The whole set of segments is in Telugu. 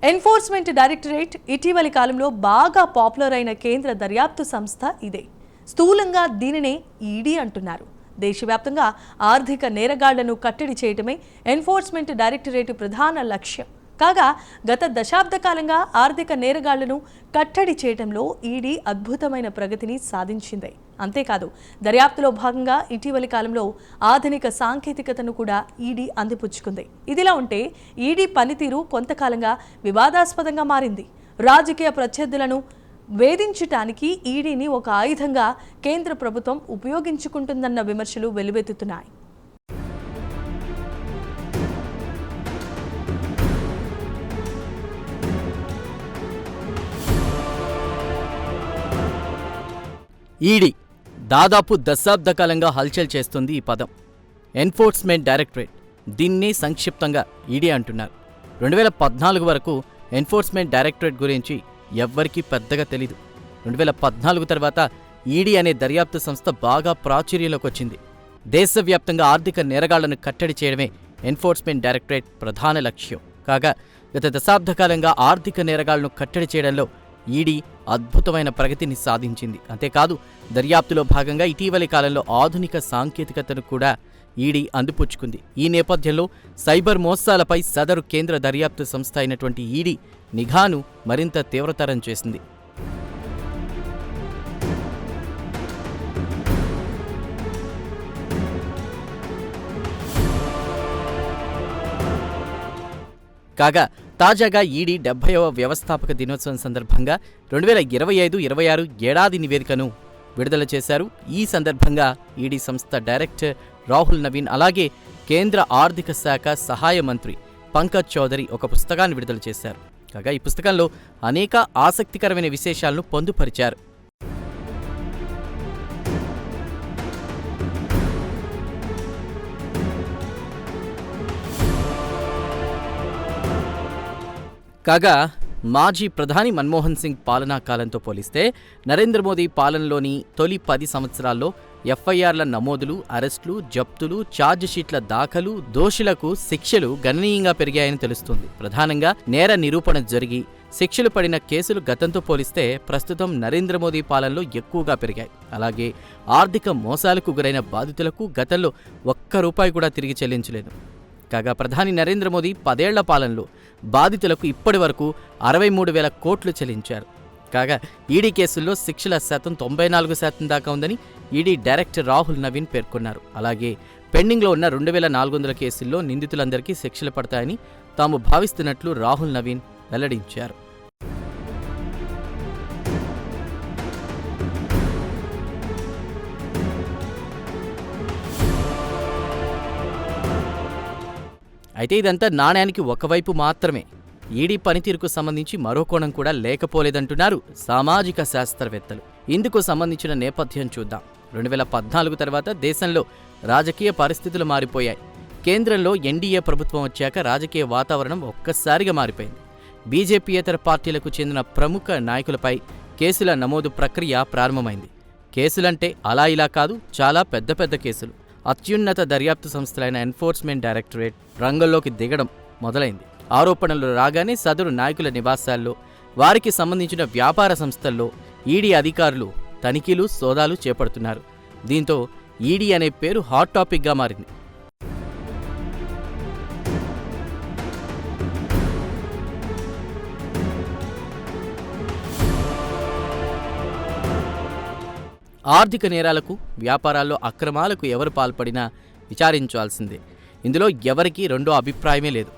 ఎన్ఫోర్స్మెంట్ డైరెక్టరేట్ ఇటీవలి కాలంలో బాగా పాపులర్ అయిన కేంద్ర దర్యాప్తు సంస్థ ఇదే. స్థూలంగా దీనినే ఈడీ అంటున్నారు. దేశవ్యాప్తంగా ఆర్థిక నేరగాళ్లను కట్టడి చేయటమే ఎన్ఫోర్స్మెంట్ డైరెక్టరేట్ ప్రధాన లక్ష్యం. కాగా గత దశాబ్ద కాలంగా ఆర్థిక నేరగాళ్లను కట్టడి చేయడంలో ఈడీ అద్భుతమైన ప్రగతిని సాధించింది. అంతేకాదు, దర్యాప్తులో భాగంగా ఇటీవలి కాలంలో ఆధునిక సాంకేతికతను కూడా ఈడీ అందిపుచ్చుకుంది. ఇదిలా ఉంటే ఈడీ పనితీరు కొంతకాలంగా వివాదాస్పదంగా మారింది. రాజకీయ ప్రత్యర్థులను వేధించటానికి ఈడీని ఒక ఆయుధంగా కేంద్ర ప్రభుత్వం ఉపయోగించుకుంటుందన్న విమర్శలు వెల్లువెత్తుతున్నాయి. ఈడీ దాదాపు దశాబ్ద కాలంగా హల్చల్ చేస్తుంది. ఈ పదం ఎన్ఫోర్స్మెంట్ డైరెక్టరేట్, దీన్నే సంక్షిప్తంగా ఈడీ అంటున్నారు. 2014 వరకు ఎన్ఫోర్స్మెంట్ డైరెక్టరేట్ గురించి ఎవ్వరికీ పెద్దగా తెలీదు. 2014 తర్వాత ఈడీ అనే దర్యాప్తు సంస్థ బాగా ప్రాచుర్యంలోకి వచ్చింది. దేశవ్యాప్తంగా ఆర్థిక నేరగాళ్లను కట్టడి చేయడమే ఎన్ఫోర్స్మెంట్ డైరెక్టరేట్ ప్రధాన లక్ష్యం. కాగా గత దశాబ్ద కాలంగా ఆర్థిక నేరగాళ్లను కట్టడి చేయడంలో ఈడీ అద్భుతమైన ప్రగతిని సాధించింది. అంతేకాదు, దర్యాప్తులో భాగంగా ఇటీవలి కాలంలో ఆధునిక సాంకేతికతను కూడా ఈడీ అందిపుచ్చుకుంది. ఈ నేపథ్యంలో సైబర్ మోసాలపై సదరు కేంద్ర దర్యాప్తు సంస్థ అయినటువంటి ఈడీ నిఘాను మరింత తీవ్రతరం చేసింది. కాగా తాజాగా ఈడీ 70వ వ్యవస్థాపక దినోత్సవం సందర్భంగా 2025-26 ఏడాది నివేదికను విడుదల చేశారు. ఈ సందర్భంగా ఈడీ సంస్థ డైరెక్టర్ రాహుల్ నవీన్, అలాగే కేంద్ర ఆర్థిక శాఖ సహాయ మంత్రి పంకజ్ చౌదరి ఒక పుస్తకాన్ని విడుదల చేశారు. కాగా ఈ పుస్తకంలో అనేక ఆసక్తికరమైన విశేషాలను పొందుపరిచారు. కాగా మాజీ ప్రధాని మన్మోహన్ సింగ్ పాలనా కాలంతో పోలిస్తే నరేంద్ర మోదీ పాలనలోని తొలి 10 సంవత్సరాల్లో ఎఫ్ఐఆర్ల నమోదులు, అరెస్టులు, జప్తులు, ఛార్జిషీట్ల దాఖలు, దోషులకు శిక్షలు గణనీయంగా పెరిగాయని తెలుస్తుంది. ప్రధానంగా నేర నిరూపణ జరిగి శిక్షలు పడిన కేసులు గతంతో పోలిస్తే ప్రస్తుతం నరేంద్ర మోదీ పాలనలో ఎక్కువగా పెరిగాయి. అలాగే ఆర్థిక మోసాలకు గురైన బాధితులకు గతంలో ₹1 కూడా తిరిగి చెల్లించలేదు. కాగా ప్రధాని నరేంద్ర మోదీ 10 ఏళ్ల పాలనలో బాధితులకు ఇప్పటి వరకు 63,000 కోట్లు చెల్లించారు. కాగా ఈడీ కేసుల్లో శిక్షల శాతం 94% దాకా ఉందని ఈడీ డైరెక్టర్ రాహుల్ నవీన్ పేర్కొన్నారు. అలాగే పెండింగ్లో ఉన్న 2,400 కేసుల్లో నిందితులందరికీ శిక్షలు పడతాయని తాము భావిస్తున్నట్లు రాహుల్ నవీన్ వెల్లడించారు. అయితే ఇదంతా నాణ్యానికి ఒకవైపు మాత్రమే. ఈడీ పనితీరుకు సంబంధించి మరో కోణం కూడా లేకపోలేదంటున్నారు సామాజిక శాస్త్రవేత్తలు. ఇందుకు సంబంధించిన నేపథ్యం చూద్దాం. 2014 తర్వాత దేశంలో రాజకీయ పరిస్థితులు మారిపోయాయి. కేంద్రంలో ఎన్డీఏ ప్రభుత్వం వచ్చాక రాజకీయ వాతావరణం ఒక్కసారిగా మారిపోయింది. బీజేపీయేతర పార్టీలకు చెందిన ప్రముఖ నాయకులపై కేసుల నమోదు ప్రక్రియ ప్రారంభమైంది. కేసులంటే అలా ఇలా కాదు, చాలా పెద్ద పెద్ద కేసులు. అత్యున్నత దర్యాప్తు సంస్థలైన ఎన్ఫోర్స్మెంట్ డైరెక్టరేట్ రంగంలోకి దిగడం మొదలైంది. ఆరోపణలు రాగానే సదరు నాయకుల నివాసాల్లో, వారికి సంబంధించిన వ్యాపార సంస్థల్లో ఈడీ అధికారులు తనిఖీలు, సోదాలు చేపడుతున్నారు. దీంతో ఈడీ అనే పేరు హాట్ టాపిక్గా మారింది. ఆర్థిక నేరాలకు, వ్యాపారాల్లో అక్రమాలకు ఎవరు పాల్పడినా విచారించాల్సిందే. ఇందులో ఎవరికీ రెండో అభిప్రాయమే లేదు.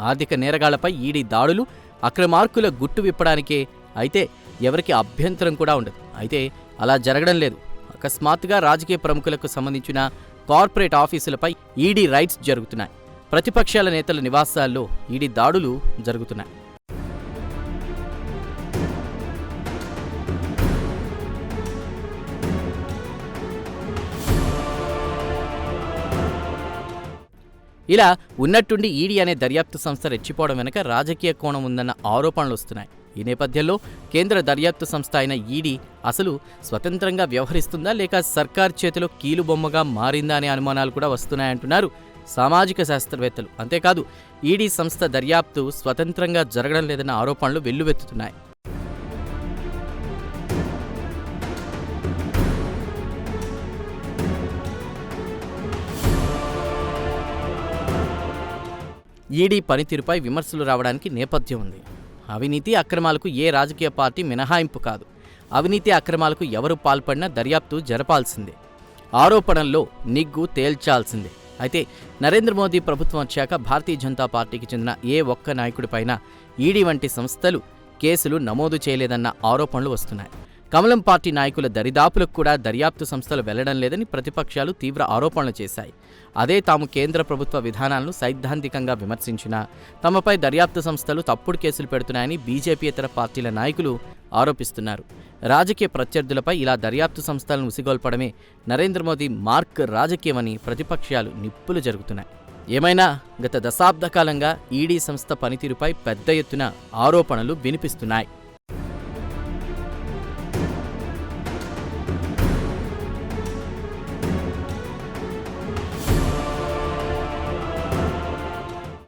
ఆర్థిక నేరగాళ్లపై ఈడీ దాడులు అక్రమార్కుల గుట్టు విప్పడానికే అయితే ఎవరికి అభ్యంతరం కూడా ఉండదు. అయితే అలా జరగడం లేదు. అకస్మాత్తుగా రాజకీయ ప్రముఖులకు సంబంధించిన కార్పొరేట్ ఆఫీసులపై ఈడీ రైడ్స్ జరుగుతున్నాయి. ప్రతిపక్షాల నేతల నివాసాల్లో ఈడీ దాడులు జరుగుతున్నాయి. ఇలా ఉన్నట్టుండి ఈడీ అనే దర్యాప్తు సంస్థ రెచ్చిపోవడం వెనక రాజకీయ కోణం ఉందన్న ఆరోపణలు వస్తున్నాయి. ఈ నేపథ్యంలో కేంద్ర దర్యాప్తు సంస్థ అయిన ఈడీ అసలు స్వతంత్రంగా వ్యవహరిస్తుందా లేక సర్కార్ చేతిలో కీలుబొమ్మగా మారిందా అనే అనుమానాలు కూడా వస్తున్నాయంటున్నారు సామాజిక శాస్త్రవేత్తలు. అంతేకాదు ఈడీ సంస్థ దర్యాప్తు స్వతంత్రంగా జరగడం లేదన్న ఆరోపణలు వెల్లువెత్తుతున్నాయి. ఈడీ పనితీరుపై విమర్శలు రావడానికి నేపథ్యం ఉంది. అవినీతి అక్రమాలకు ఏ రాజకీయ పార్టీ మినహాయింపు కాదు. అవినీతి అక్రమాలకు ఎవరు పాల్పడినా దర్యాప్తు జరపాల్సిందే, ఆరోపణల్లో నిగ్గు తేల్చాల్సిందే. అయితే నరేంద్ర మోదీ ప్రభుత్వం వచ్చాక భారతీయ జనతా పార్టీకి చెందిన ఏ ఒక్క నాయకుడిపైనా ఈడీ వంటి సంస్థలు కేసులు నమోదు చేయలేదన్న ఆరోపణలు వస్తున్నాయి. కమలం పార్టీ నాయకుల దరిదాపులకు కూడా దర్యాప్తు సంస్థలు వెళ్లడం లేదని ప్రతిపక్షాలు తీవ్ర ఆరోపణలు చేశాయి. అదే తాము కేంద్ర ప్రభుత్వ విధానాలను సైద్ధాంతికంగా విమర్శించినా తమపై దర్యాప్తు సంస్థలు తప్పుడు కేసులు పెడుతున్నాయని బీజేపీయేతర పార్టీల నాయకులు ఆరోపిస్తున్నారు. రాజకీయ ప్రత్యర్థులపై ఇలా దర్యాప్తు సంస్థలను ఉసిగొల్పడమే నరేంద్ర మోదీ మార్క్ రాజకీయమని ప్రతిపక్షాలు నిప్పులు జరుగుతున్నాయి. ఏమైనా గత దశాబ్ద కాలంగా ఈడీ సంస్థ పనితీరుపై పెద్ద ఎత్తున ఆరోపణలు వినిపిస్తున్నాయి.